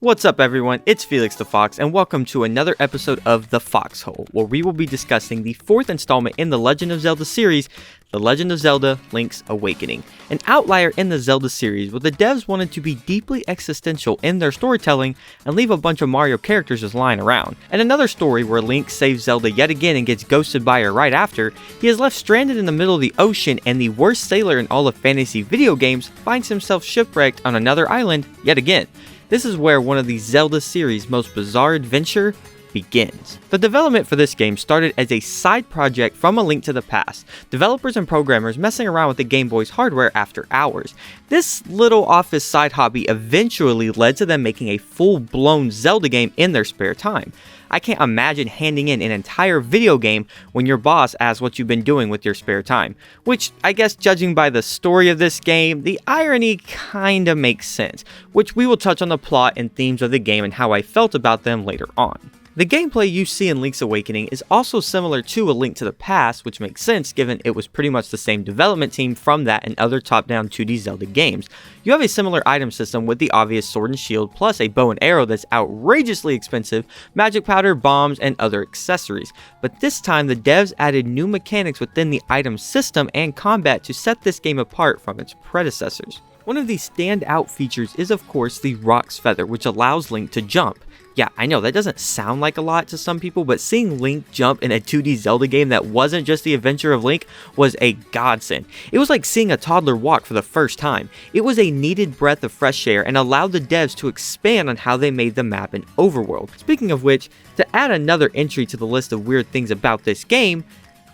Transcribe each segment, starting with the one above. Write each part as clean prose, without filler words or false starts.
What's up everyone, it's Felix the Fox and welcome to another episode of The Foxhole, where we will be discussing the fourth installment in the Legend of Zelda series, The Legend of Zelda: Link's Awakening. An outlier in the Zelda series where the devs wanted to be deeply existential in their storytelling and leave a bunch of Mario characters just lying around. And another story where Link saves Zelda yet again and gets ghosted by her right after, he is left stranded in the middle of the ocean and the worst sailor in all of fantasy video games finds himself shipwrecked on another island yet again. This is where one of the Zelda series' most bizarre adventure begins. The development for this game started as a side project from A Link to the Past, developers and programmers messing around with the Game Boy's hardware after hours. This little office side hobby eventually led to them making a full-blown Zelda game in their spare time. I can't imagine handing in an entire video game when your boss asks what you've been doing with your spare time. Which, I guess judging by the story of this game, the irony kinda makes sense, which we will touch on the plot and themes of the game and how I felt about them later on. The gameplay you see in Link's Awakening is also similar to A Link to the Past, which makes sense given it was pretty much the same development team from that and other top-down 2D Zelda games. You have a similar item system with the obvious sword and shield, plus a bow and arrow that's outrageously expensive, magic powder, bombs, and other accessories. But this time, the devs added new mechanics within the item system and combat to set this game apart from its predecessors. One of the standout features is of course the Rock's Feather, which allows Link to jump. Yeah, I know that doesn't sound like a lot to some people, but seeing Link jump in a 2D Zelda game that wasn't just the adventure of Link was a godsend. It was like seeing a toddler walk for the first time. It was a needed breath of fresh air and allowed the devs to expand on how they made the map an overworld. Speaking of which, to add another entry to the list of weird things about this game,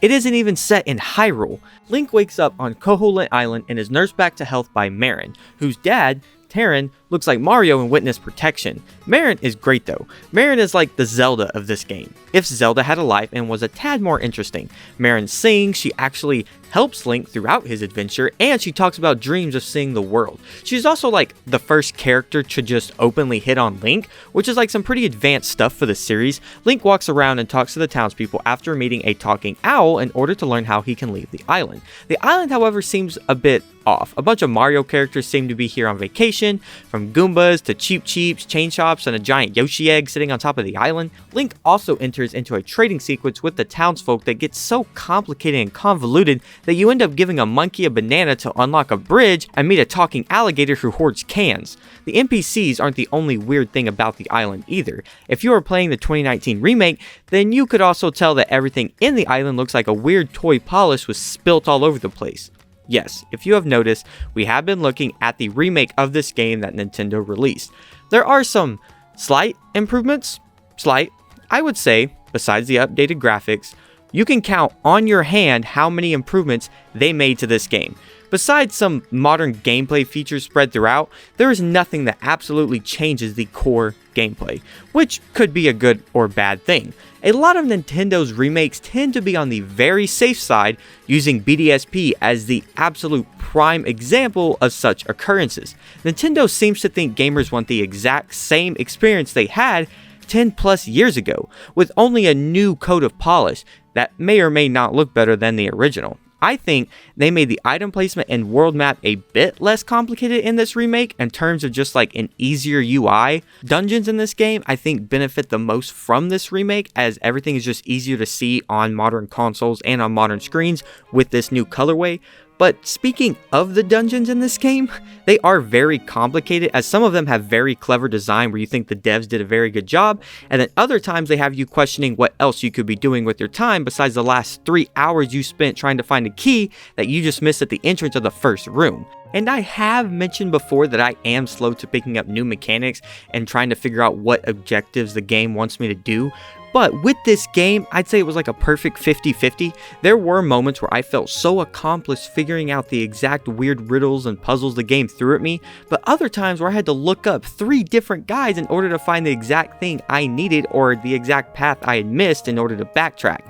it isn't even set in Hyrule. Link wakes up on Koholint Island and is nursed back to health by Marin, whose dad, Terran, looks like Mario in Witness Protection. Marin is great though. Marin is like the Zelda of this game, if Zelda had a life and was a tad more interesting. Marin sings, she actually helps Link throughout his adventure, and she talks about dreams of seeing the world. She's also like the first character to just openly hit on Link, which is like some pretty advanced stuff for the series. Link walks around and talks to the townspeople after meeting a talking owl in order to learn how he can leave the island. The island, however, seems a bit off. A bunch of Mario characters seem to be here on vacation, from Goombas to Cheep Cheeps, chain shops, and a giant Yoshi egg sitting on top of the island. Link also enters into a trading sequence with the townsfolk that gets so complicated and convoluted that you end up giving a monkey a banana to unlock a bridge and meet a talking alligator who hoards cans. The NPCs aren't the only weird thing about the island either. If you are playing the 2019 remake, then you could also tell that everything in the island looks like a weird toy polish was spilt all over the place. Yes, if you have noticed, we have been looking at the remake of this game that Nintendo released. There are some slight improvements, I would say, besides the updated graphics. You can count on your hand how many improvements they made to this game. Besides some modern gameplay features spread throughout, there is nothing that absolutely changes the core gameplay, which could be a good or bad thing. A lot of Nintendo's remakes tend to be on the very safe side, using BDSP as the absolute prime example of such occurrences. Nintendo seems to think gamers want the exact same experience they had 10 plus years ago, with only a new coat of polish that may or may not look better than the original. I think they made the item placement and world map a bit less complicated in this remake in terms of just like an easier UI. Dungeons in this game I think benefit the most from this remake, as everything is just easier to see on modern consoles and on modern screens with this new colorway. But speaking of the dungeons in this game, they are very complicated, as some of them have very clever design where you think the devs did a very good job, and then other times they have you questioning what else you could be doing with your time besides the last 3 hours you spent trying to find a key that you just missed at the entrance of the first room. And I have mentioned before that I am slow to picking up new mechanics and trying to figure out what objectives the game wants me to do. But with this game, I'd say it was like a perfect 50-50. There were moments where I felt so accomplished figuring out the exact weird riddles and puzzles the game threw at me, but other times where I had to look up 3 different guides in order to find the exact thing I needed or the exact path I had missed in order to backtrack.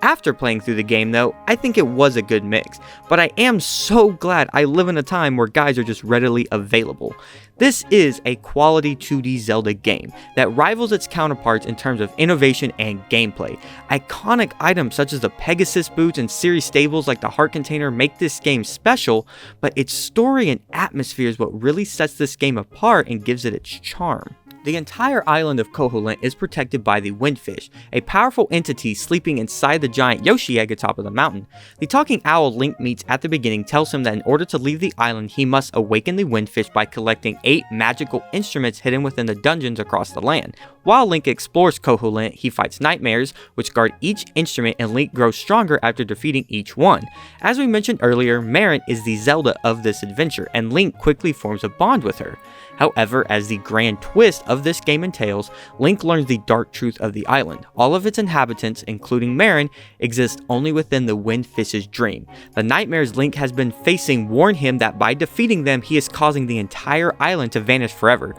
After playing through the game though, I think it was a good mix, but I am so glad I live in a time where guides are just readily available. This is a quality 2D Zelda game that rivals its counterparts in terms of innovation and gameplay. Iconic items such as the Pegasus boots and series stables like the heart container make this game special, but its story and atmosphere is what really sets this game apart and gives it its charm. The entire island of Koholint is protected by the Windfish, a powerful entity sleeping inside the giant Yoshi egg atop of the mountain. The talking owl Link meets at the beginning tells him that in order to leave the island, he must awaken the Windfish by collecting 8 magical instruments hidden within the dungeons across the land. While Link explores Koholint, he fights nightmares, which guard each instrument, and Link grows stronger after defeating each one. As we mentioned earlier, Marin is the Zelda of this adventure, and Link quickly forms a bond with her. However, as the grand twist of this game entails, Link learns the dark truth of the island. All of its inhabitants, including Marin, exist only within the Windfish's dream. The nightmares Link has been facing warn him that by defeating them, he is causing the entire island to vanish forever.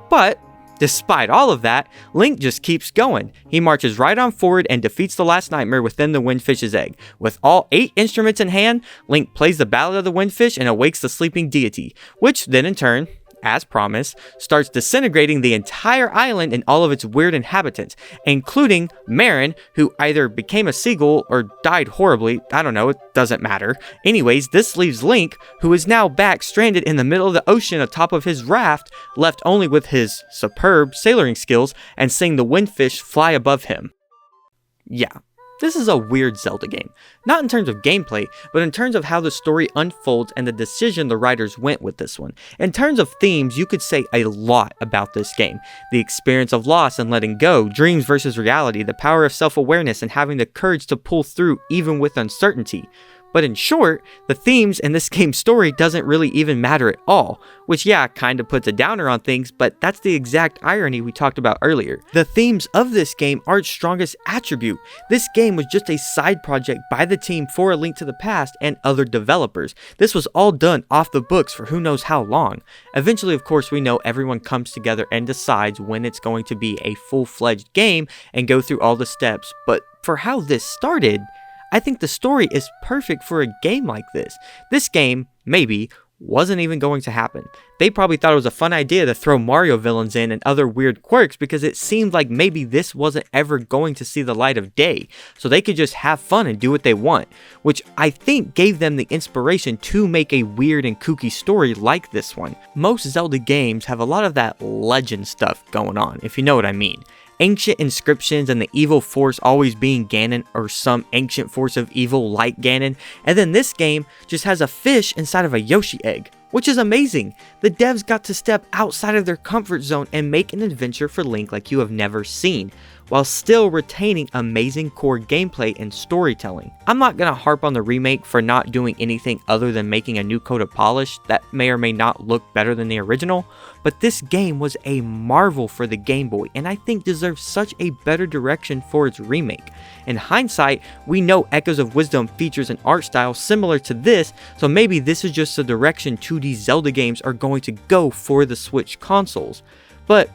But despite all of that, Link just keeps going. He marches right on forward and defeats the last nightmare within the Windfish's egg. With all 8 instruments in hand, Link plays the Ballad of the Windfish and awakes the sleeping deity, which then in turn, as promised, starts disintegrating the entire island and all of its weird inhabitants, including Marin, who either became a seagull or died horribly. I don't know, it doesn't matter. Anyways, this leaves Link, who is now back stranded in the middle of the ocean atop of his raft, left only with his superb sailoring skills and seeing the Windfish fly above him. Yeah. This is a weird Zelda game, not in terms of gameplay, but in terms of how the story unfolds and the decision the writers went with this one. In terms of themes, you could say a lot about this game. The experience of loss and letting go, dreams versus reality, the power of self-awareness, and having the courage to pull through even with uncertainty. But in short, the themes in this game's story doesn't really even matter at all, which yeah, kinda puts a downer on things, but that's the exact irony we talked about earlier. The themes of this game are its strongest attribute. This game was just a side project by the team for A Link to the Past and other developers. This was all done off the books for who knows how long. Eventually, of course, we know everyone comes together and decides when it's going to be a full-fledged game and go through all the steps, but for how this started, I think the story is perfect for a game like this. This game, maybe, wasn't even going to happen. They probably thought it was a fun idea to throw Mario villains in and other weird quirks because it seemed like maybe this wasn't ever going to see the light of day, so they could just have fun and do what they want, which I think gave them the inspiration to make a weird and kooky story like this one. Most Zelda games have a lot of that legend stuff going on, if you know what I mean. Ancient inscriptions and the evil force always being Ganon or some ancient force of evil like Ganon, and then this game just has a fish inside of a Yoshi egg, which is amazing. The devs got to step outside of their comfort zone and make an adventure for Link like you have never seen, while still retaining amazing core gameplay and storytelling. I'm not gonna harp on the remake for not doing anything other than making a new coat of polish that may or may not look better than the original, but this game was a marvel for the Game Boy and I think deserves such a better direction for its remake. In hindsight, we know Echoes of Wisdom features an art style similar to this, so maybe this is just the direction 2D Zelda games are going to go for the Switch consoles. But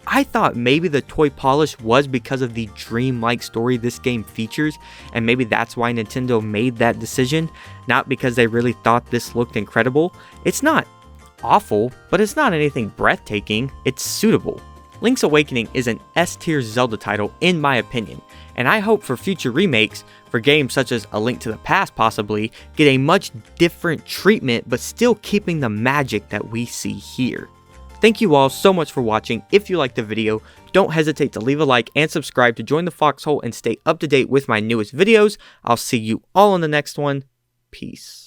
I thought maybe the toy polish was because of the dreamlike story this game features, and maybe that's why Nintendo made that decision, not because they really thought this looked incredible. It's not awful, but it's not anything breathtaking, it's suitable. Link's Awakening is an S-tier Zelda title in my opinion, and I hope for future remakes, for games such as A Link to the Past possibly, get a much different treatment but still keeping the magic that we see here. Thank you all so much for watching. If you liked the video, don't hesitate to leave a like and subscribe to join the Foxhole and stay up to date with my newest videos. I'll see you all in the next one. Peace.